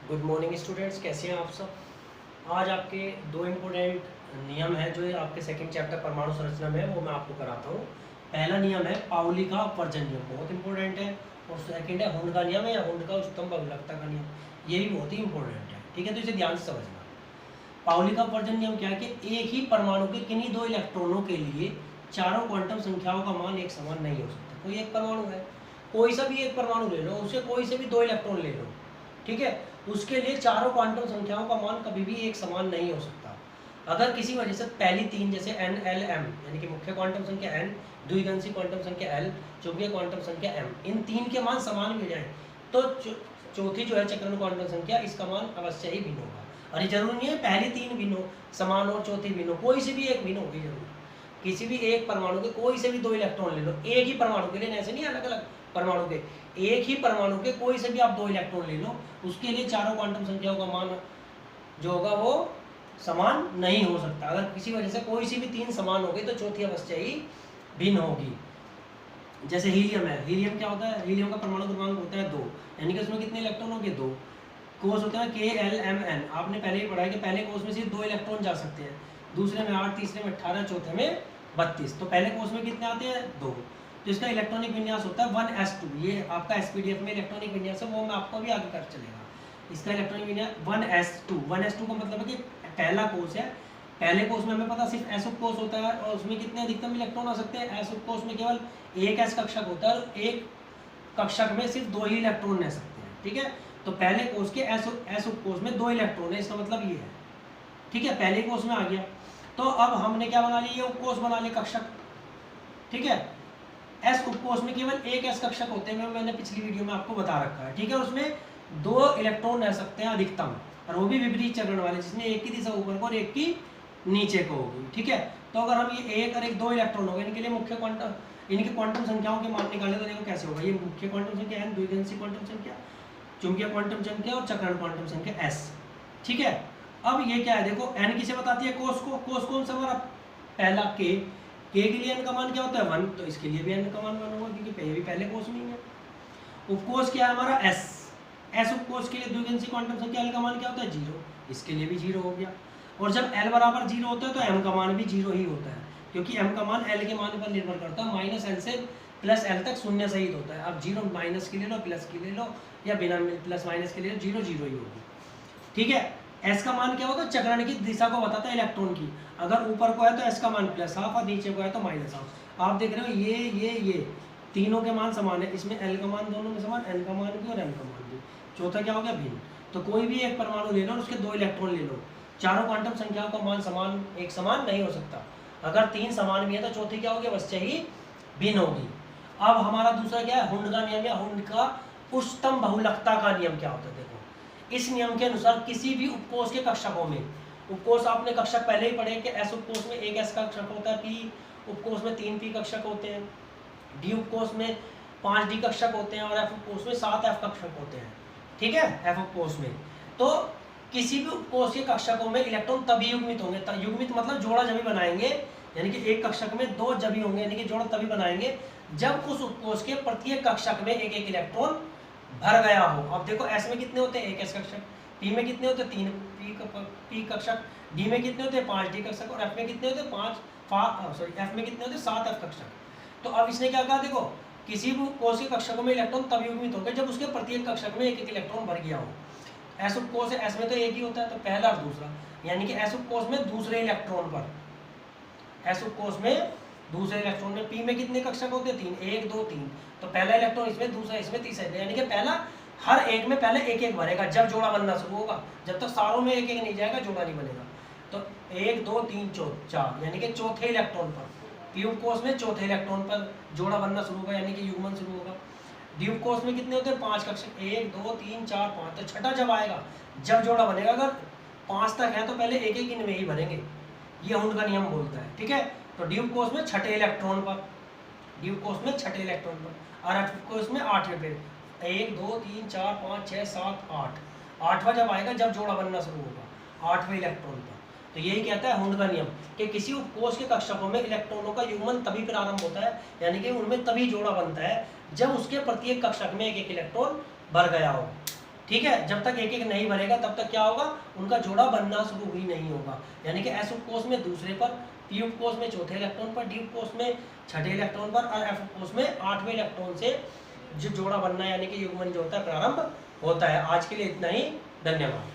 Good morning students, कैसे हैं आप सब। आज आपके दो इम्पोर्टेंट नियम हैं जो आपके सेकंड चैप्टर परमाणु संरचना में है, वो मैं आपको कराता हूँ। पहला नियम है पाउली का अपवर्जन नियम, बहुत इंपॉर्टेंट है। और सेकंड है हुंड का नियम या हुंड का उच्चतम बहुलकता का नियम, ये भी बहुत ही इंपॉर्टेंट है। ठीक है, तो इसे ध्यान से समझना। पाउली का अपवर्जन नियम क्या है कि एक ही परमाणु के किन्हीं दो इलेक्ट्रॉनों के लिए चारों क्वांटम संख्याओं का मान एक समान नहीं हो सकता। कोई एक परमाणु है, कोई सा भी एक परमाणु ले लो, उसे कोई से भी दो इलेक्ट्रॉन ले लो, ठीक है, उसके लिए चारों क्वांटम संख्याओं का मान कभी भी एक समान नहीं हो सकता। अगर किसी वजह से पहली तीन जैसे एन एल एम यानी कि मुख्य क्वांटम संख्या एन, द्विघांसी क्वांटम संख्या एल, चौंकीय क्वांटम संख्या एम, इन तीन के मान समान मिल जाए तो चौथी जो है चक्रण क्वांटम संख्या, इसका मान अवश्य ही भिन्न होगा। और ये जरूरी नहीं है पहली तीन भिन्न हो समान और चौथी भिन्न हो, कोई से भी एक भिन्न होगी जरूर। किसी भी एक परमाणु के कोई से भी दो इलेक्ट्रॉन ले लो, एक ही परमाणु के लिए, ऐसे नहीं अलग अलग परमाणु के, एक ही परमाणु के कोई से भी आप दो इलेक्ट्रॉन ले लो, उसके लिए चारों क्वांटम संख्याओं का मान जो होगा वो समान नहीं हो सकता। अगर किसी वजह से कोई सी भी तीन समान हो गई तो चौथी अवस्था ही भिन्न होगी। जैसे हीलियम है, हीलियम क्या होता है, हीलियम का परमाणु क्रमांक होता है 2, यानी कि उसमें कितने इलेक्ट्रॉन होंगे, 2। कोष होता है K-L-M-N, आपने पहले ही पढ़ा है कि पहले कोष में सिर्फ 2 इलेक्ट्रॉन जा सकते हैं, दूसरे में 8, तीसरे में 18, चौथे में 32। तो पहले कोष में कितने आते हैं, 2। तो इसका इलेक्ट्रॉनिक विन्यास होता है 1s2। ये आपका SPDF में इलेक्ट्रॉनिक विन्यास है, वो मैं आपको भी आगे कर चलेगा। इसका इलेक्ट्रॉनिक विन्यास 1s2। 1s2 का मतलब है कि पहला कोष है, पहले कोष में हमें पता सिर्फ s उपकोष होता है और उसमें कितने अधिकतम इलेक्ट्रॉन आ सकते हैं, s उपकोष में केवल एक s कक्षक होता है और एक कक्षक में सिर्फ 2 ही इलेक्ट्रॉन रह सकते हैं। ठीक है, तो पहले कोष के s उपकोष में 2 इलेक्ट्रॉन है, इसका मतलब ये है। ठीक है, पहले कोष में आ गया। तो अब हमने क्या बना लिया, ये उपकोष बना लिया कक्षक। ठीक है, s उपकोष में केवल एक s कक्षक होते हैं, मैंने पिछली वीडियो में आपको बता रखा है। ठीक है, उसमें 2 इलेक्ट्रॉन रह सकते हैं अधिकतम, और वो भी विपरीत चक्रण वाले, जिसमें एक की दिशा ऊपर को और एक की नीचे को होगी। ठीक है, तो अगर हम ये एक और एक 2 इलेक्ट्रॉन हो गए, इनके लिए मुख्य क्वांटम, इनके क्वांटम संख्याओं के मान निकाले तो देखो कैसे होगा। ये मुख्य क्वांटम संख्या n, द्विघांसी क्वांटम संख्या, चुंबकीय क्वांटम संख्या और चक्रण क्वांटम संख्या s। ठीक है, अब ये क्या है, देखो n किसे बताती है, कोष को। कोष कौन सा हमारा, पहला k के लिए n का मान क्या होता है 1, तो इसके लिए भी n का मान 1 होगा क्योंकि ये भी पहले कोष में ही है। उपकोष क्या है हमारा s उपकोष के लिए द्विघांसी क्वांटम संख्या l का मान क्या होता है 0, इसके लिए भी 0 हो गया। और जब l बराबर 0 होता है तो m का मान भी 0 ही होता है, क्योंकि m का मान l के मान पर निर्भर करता है। माइनस l से प्लस l तक शून्य सहित होता है। अब 0 माइनस के ले लो, प्लस के ले लो, या बिना प्लस माइनस के ले लो, 0 0 ही होगी। ठीक है, s का मान क्या होता है, चक्रण की दिशा को बताता है इलेक्ट्रॉन की। अगर ऊपर को है तो s का मान प्लस हाफ और नीचे को है तो माइनस हाफ। आप देख रहे हो ये तीनों के मान समान है, इसमें l का मान दोनों में समान, n का मान भी और m का मान भी। चौथा क्या हो गया, भिन्न। तो कोई भी एक परमाणु ले लो और उसके 2 इलेक्ट्रॉन ले लो, चारों क्वांटम संख्याओं का मान समान एक समान नहीं हो सकता। अगर 3 समान भी है तो चौथी क्या होगी, अवश्य ही भिन्न होगी। अब हमारा दूसरा क्या है, हुंड का नियम या हुंड का उच्चतम बहुलकता का नियम क्या होता है। देखो, इस नियम के अनुसार किसी भी उपकोष के कक्षकों में, उपकोष आपने कक्षक पहले ही पढ़े कि s उपकोष में एक s कक्षक होता है, p उपकोष में 3 p कक्षक होते हैं, d उपकोष में 5 d कक्षक होते हैं और f उपकोष में 7 f कक्षक होते हैं। ठीक है, f उपकोष में तो किसी भी उपकोष के कक्षकों में इलेक्ट्रॉन तभी युग्मित होंगे, युग्मित मतलब जोड़ा जभी बनाएंगे, यानी कि एक कक्षक में 2 जभी होंगे, यानी कि जोड़ा तभी बनाएंगे जब उस उपकोष के प्रत्येक कक्षक में एक एक इलेक्ट्रॉन भर गया हो। अब देखो s में कितने होते हैं, एक s कक्षक, p में कितने होते हैं, 3 p कक्षक, d में कितने होते हैं, 5 d कक्षक, और f में कितने होते हैं, f में कितने होते हैं, 7 f कक्षक। तो अब इसने क्या कहा, देखो किसी भी कोष के कक्षकों में इलेक्ट्रॉन तब युग्मित होंगे जब उसके प्रत्येक कक्षक में एक एक इलेक्ट्रॉन भर गया हो। s उपकोष है, s में तो एक ही होता है, तो पहला और दूसरा, यानी कि s उपकोष में दूसरे इलेक्ट्रॉन पर, s उपकोष में दूसरे इलेक्ट्रॉन में p में कितने कक्षक होते हैं, 3, 1 2 3, तो पहला इलेक्ट्रॉन इसमें, दूसरा इसमें, तीसरा, यानी कि पहला हर एक में पहले एक एक भरेगा जब जोड़ा बनना शुरू होगा, जब तक सारों में एक एक नहीं जाएगा जोड़ा नहीं बनेगा। तो 1 2 3 4, यानी कि चौथे इलेक्ट्रॉन पर, p उपकोष में चौथे इलेक्ट्रॉन पर जोड़ा बनना शुरू होगा, यानी कि युग्मन शुरू होगा। d उपकोष में कितने होते हैं, 5 कक्षक, 1 2 3 4 5, तो छठा जब आएगा जब जोड़ा बनेगा, अगर 5 तक है तो पहले एक एक इनमें ही भरेंगे, ये हुंड का नियम बोलता है। ठीक है, तो d उपकोष में छठे इलेक्ट्रॉन पर, d उपकोष में छठे इलेक्ट्रॉन पर, और f उपकोष में 8वें पे, 1 2 3 4 5 6 7 8, 8वां जब आएगा जब जोड़ा बनना शुरू होगा 8वें इलेक्ट्रॉन पर। तो यही कहता है हुंड का नियम कि किसी उपकोष के कक्षकों में इलेक्ट्रॉनों का युग्मन तभी प्रारंभ होता है, यानी कि उनमें तभी जोड़ा बनता है जब उसके प्रत्येक कक्षक में एक एक इलेक्ट्रॉन भर गया हो। ठीक है, जब तक एक एक नहीं भरेगा तब तक क्या होगा, उनका जोड़ा बनना शुरू ही नहीं होगा। यानी कि एस उपकोष में दूसरे पर, पी उपकोष में चौथे इलेक्ट्रॉन पर, डी उपकोष में छठे इलेक्ट्रॉन पर और एफ उपकोष में 8वें इलेक्ट्रॉन से जो जोड़ा बनना यानी कि युग्मन जो होता है प्रारंभ होता है। आज के लिए इतना ही, धन्यवाद।